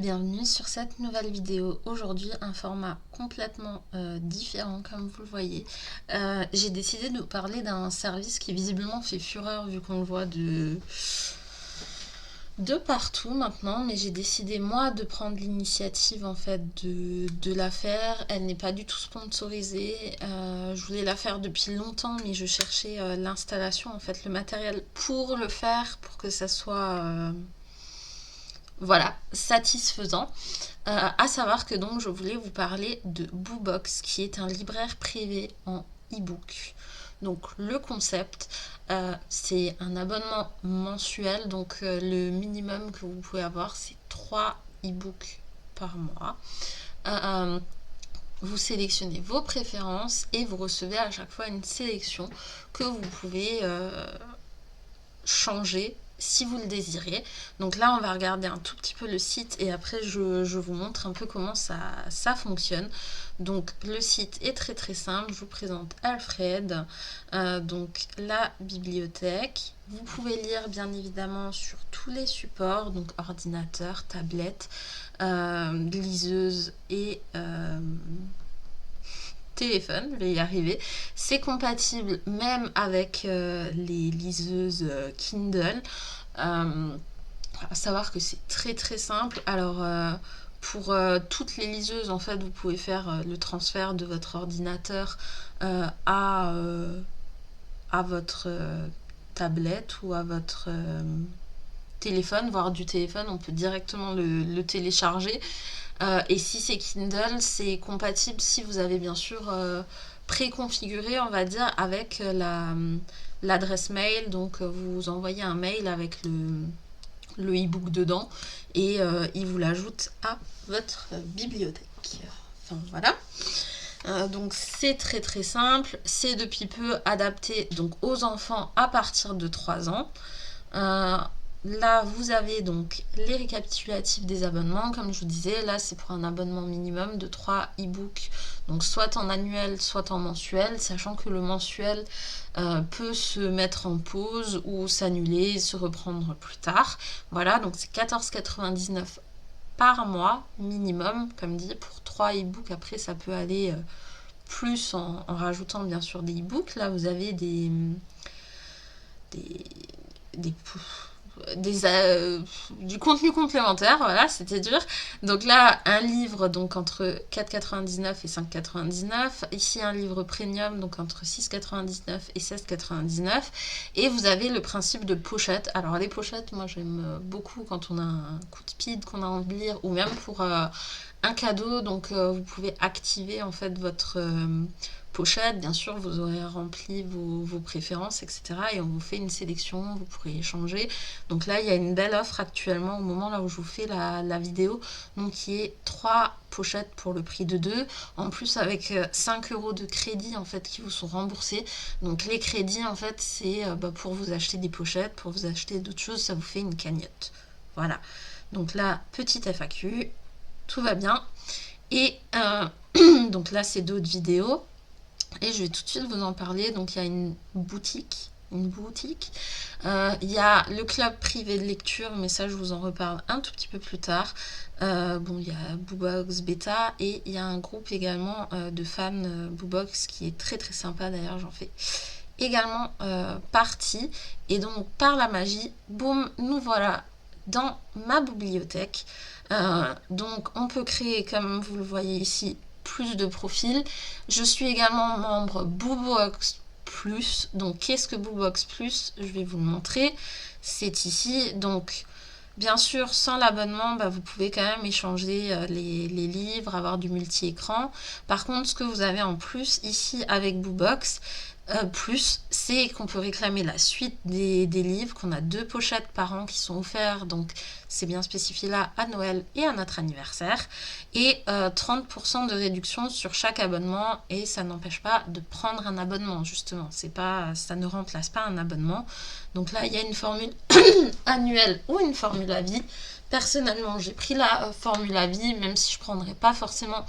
bienvenue sur cette nouvelle vidéo. Aujourd'hui, un format complètement différent comme vous le voyez. J'ai décidé de vous parler d'un service qui visiblement fait fureur vu qu'on le voit de partout maintenant, mais j'ai décidé moi de prendre l'initiative en fait de la faire. Elle n'est pas du tout sponsorisée. Je voulais la faire depuis longtemps, mais je cherchais l'installation, en fait, le matériel pour le faire, pour que ça soit voilà, satisfaisant. À savoir que donc je voulais vous parler de Boobox, qui est un libraire privé en e-book. Donc le concept, c'est un abonnement mensuel, donc le minimum que vous pouvez avoir, c'est 3 e-books par mois. Vous sélectionnez vos préférences et vous recevez à chaque fois une sélection que vous pouvez changer si vous le désirez. Donc là on va regarder un tout petit peu le site et après je vous montre un peu comment ça fonctionne. Donc le site est très simple, je vous présente Alfred, donc la bibliothèque. Vous pouvez lire bien évidemment sur tous les supports, donc ordinateur, tablette, liseuse et téléphone, je vais y arriver. C'est compatible même avec les liseuses Kindle. À savoir que c'est très simple. Alors pour toutes les liseuses, en fait, vous pouvez faire le transfert de votre ordinateur à votre tablette ou à votre téléphone, voire du téléphone, on peut directement le télécharger. Et si c'est Kindle, c'est compatible si vous avez bien sûr préconfiguré, on va dire, avec l'adresse mail. Donc vous envoyez un mail avec le e-book dedans et il vous l'ajoute à votre bibliothèque. Enfin voilà. Donc c'est très simple, c'est depuis peu adapté donc aux enfants à partir de 3 ans. Là, vous avez donc les récapitulatifs des abonnements. Comme je vous disais, là, c'est pour un abonnement minimum de 3 e-books. Donc, soit en annuel, soit en mensuel, sachant que le mensuel peut se mettre en pause ou s'annuler, se reprendre plus tard. Voilà, donc c'est 14,99 € par mois minimum, comme dit, pour 3 e-books. Après, ça peut aller plus en rajoutant bien sûr des e-books. Là, vous avez du contenu complémentaire, voilà, c'était dur. Donc là, un livre donc entre 4,99 € et 5,99 €. Ici, un livre premium, donc entre 6,99 € et 16,99 €. Et vous avez le principe de pochette. Alors les pochettes, moi j'aime beaucoup quand on a un coup de speed, qu'on a envie de lire, ou même pour un cadeau. Donc vous pouvez activer en fait votre pochette, bien sûr vous aurez rempli vos préférences, etc. Et on vous fait une sélection, vous pourrez échanger. Donc là il y a une belle offre actuellement au moment là où je vous fais la vidéo, donc qui est 3 pochettes pour le prix de 2, en plus avec 5 € de crédit en fait qui vous sont remboursés. Donc les crédits en fait c'est pour vous acheter des pochettes, pour vous acheter d'autres choses, ça vous fait une cagnotte. Voilà, donc là petite FAQ, tout va bien. Et donc là c'est d'autres vidéos et je vais tout de suite vous en parler. Donc il y a une boutique, il y a le club privé de lecture, mais ça je vous en reparle un tout petit peu plus tard. Bon, il y a Boobox Beta et il y a un groupe également de fans Boobox qui est très sympa, d'ailleurs j'en fais également partie. Et donc par la magie, boum, nous voilà dans ma bibliothèque. Donc on peut créer, comme vous le voyez ici, plus de profils. Je suis également membre Boobox Plus. Donc qu'est-ce que Boobox Plus? Je vais vous le montrer. C'est ici. Donc bien sûr, sans l'abonnement, vous pouvez quand même échanger les livres, avoir du multi-écran. Par contre, ce que vous avez en plus ici avec Boobox Plus, c'est qu'on peut réclamer la suite des livres, qu'on a 2 pochettes par an qui sont offertes, donc c'est bien spécifié là à Noël et à notre anniversaire, et 30% de réduction sur chaque abonnement, et ça n'empêche pas de prendre un abonnement, justement, ça ne remplace pas un abonnement. Donc là il y a une formule annuelle ou une formule à vie. Personnellement j'ai pris la formule à vie, même si je prendrais pas forcément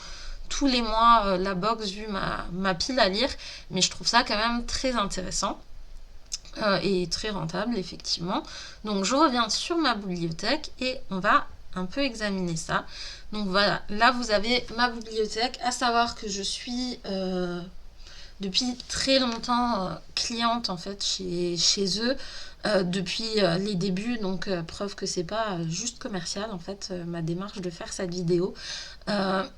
tous les mois la box vu ma pile à lire, mais je trouve ça quand même très intéressant et très rentable effectivement. Donc je reviens sur ma bibliothèque et on va un peu examiner ça. Donc voilà, là vous avez ma bibliothèque, à savoir que je suis depuis très longtemps cliente en fait chez eux depuis les débuts, donc preuve que c'est pas juste commercial en fait ma démarche de faire cette vidéo. Pardon.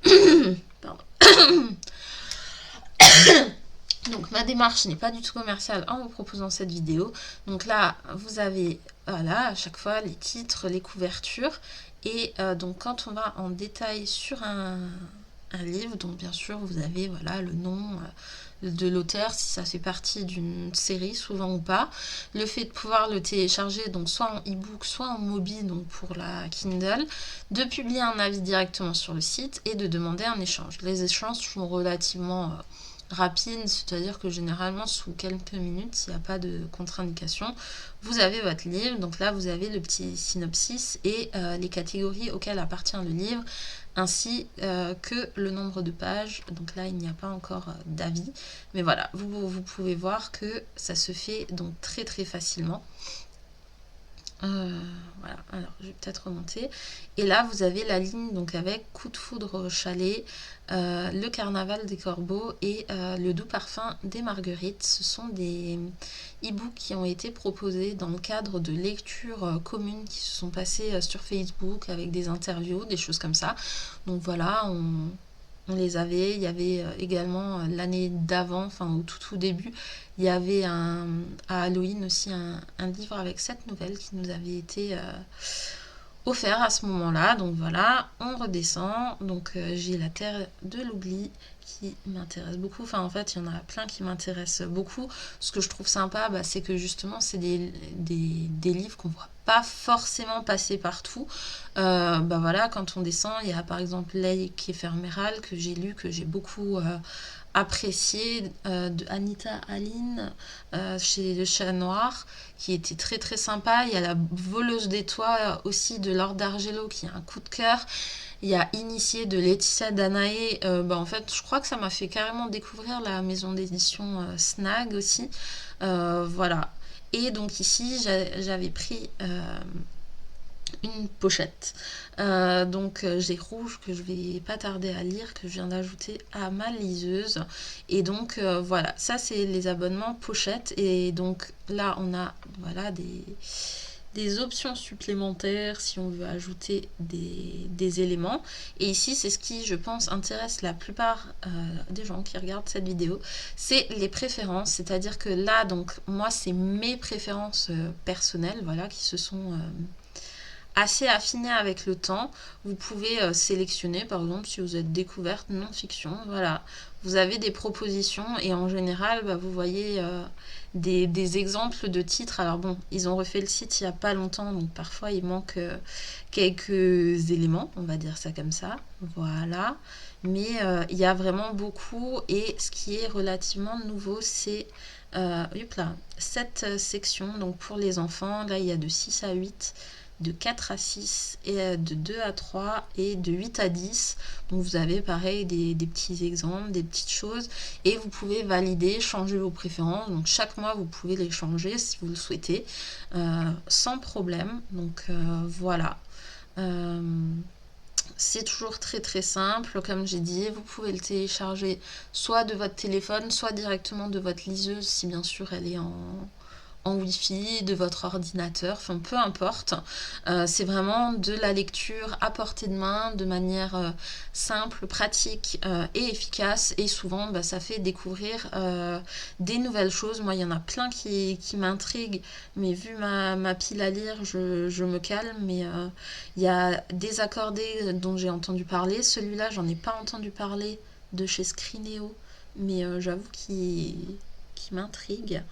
Donc ma démarche n'est pas du tout commerciale en vous proposant cette vidéo. Donc là, vous avez voilà, à chaque fois les titres, les couvertures. Et donc quand on va en détail sur un livre, donc bien sûr vous avez voilà, le nom de l'auteur, si ça fait partie d'une série souvent ou pas. Le fait de pouvoir le télécharger, donc soit en e-book, soit en Mobi, donc pour la Kindle, de publier un avis directement sur le site et de demander un échange. Les échanges sont relativement rapide, c'est-à-dire que généralement sous quelques minutes, s'il n'y a pas de contre-indication, vous avez votre livre. Donc là, vous avez le petit synopsis et les catégories auxquelles appartient le livre, ainsi que le nombre de pages. Donc là, il n'y a pas encore d'avis. Mais voilà, vous pouvez voir que ça se fait donc très très facilement. Voilà, alors je vais peut-être remonter. Et là, vous avez la ligne donc avec Coup de foudre au chalet, le carnaval des corbeaux et le doux parfum des marguerites. Ce sont des e-books qui ont été proposés dans le cadre de lectures communes qui se sont passées sur Facebook avec des interviews, des choses comme ça. Donc voilà, on les avait. Il y avait également l'année d'avant, enfin au tout début, il y avait à Halloween aussi un livre avec 7 nouvelles qui nous avait été offert à ce moment-là. Donc voilà, on redescend. Donc j'ai La Terre de l'oubli qui m'intéresse beaucoup. Enfin en fait, il y en a plein qui m'intéressent beaucoup. Ce que je trouve sympa, c'est que justement, c'est des livres qu'on voit pas forcément passer partout. Voilà, quand on descend, il y a par exemple Lake éphémérale que j'ai lu, que j'ai beaucoup apprécié, de Anita Aline chez Le Chat Noir, qui était très très sympa. Il y a La voleuse des toits aussi de Laure d'Argello qui a un coup de cœur. Il y a Initié de Laetitia Danaé. En fait, je crois que ça m'a fait carrément découvrir la maison d'édition Snag aussi. Voilà. Et donc ici, j'avais pris une pochette. J'ai rouge que je vais pas tarder à lire, que je viens d'ajouter à ma liseuse. Et donc voilà, ça c'est les abonnements pochettes. Et donc là on a voilà des options supplémentaires si on veut ajouter des éléments. Et ici, c'est ce qui, je pense, intéresse la plupart des gens qui regardent cette vidéo, c'est les préférences. C'est-à-dire que là, donc, moi, c'est mes préférences personnelles, voilà, qui se sont assez affinées avec le temps. Vous pouvez sélectionner, par exemple, si vous êtes découverte non-fiction, voilà. Vous avez des propositions et en général, vous voyez des exemples de titres. Alors bon, ils ont refait le site il n'y a pas longtemps, donc parfois il manque quelques éléments, on va dire ça comme ça. Voilà. Mais il y a vraiment beaucoup et ce qui est relativement nouveau, c'est cette section. Donc pour les enfants, là il y a de 6 à 8, de 4 à 6 et de 2 à 3 et de 8 à 10. Donc vous avez pareil des petits exemples, des petites choses et vous pouvez valider, changer vos préférences. Donc chaque mois vous pouvez les changer si vous le souhaitez sans problème. Donc voilà. C'est toujours très très simple, comme j'ai dit, vous pouvez le télécharger soit de votre téléphone, soit directement de votre liseuse si bien sûr elle est en Wi-Fi, de votre ordinateur, enfin peu importe. C'est vraiment de la lecture à portée de main, de manière simple, pratique et efficace. Et souvent, ça fait découvrir des nouvelles choses. Moi, il y en a plein qui m'intriguent, mais vu ma pile à lire, je me calme. Mais il y a Désaccordé dont j'ai entendu parler. Celui-là, j'en ai pas entendu parler, de chez Scrineo, mais j'avoue qu'il m'intrigue.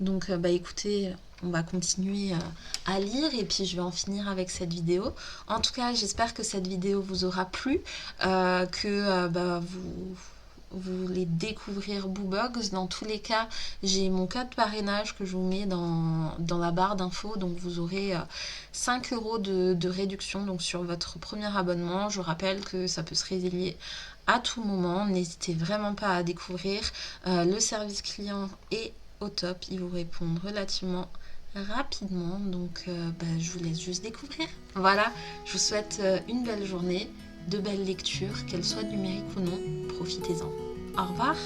Donc écoutez, on va continuer à lire et puis je vais en finir avec cette vidéo. En tout cas, j'espère que cette vidéo vous aura plu, que vous voulez découvrir Boobox. Dans tous les cas, j'ai mon code parrainage que je vous mets dans la barre d'infos. Donc vous aurez 5 € de réduction donc sur votre premier abonnement. Je rappelle que ça peut se résilier à tout moment. N'hésitez vraiment pas à découvrir. Le service client est au top. Ils vous répondent relativement rapidement. Donc je vous laisse juste découvrir. Voilà, je vous souhaite une belle journée, de belles lectures, qu'elles soient numériques ou non. Profitez-en. Au revoir.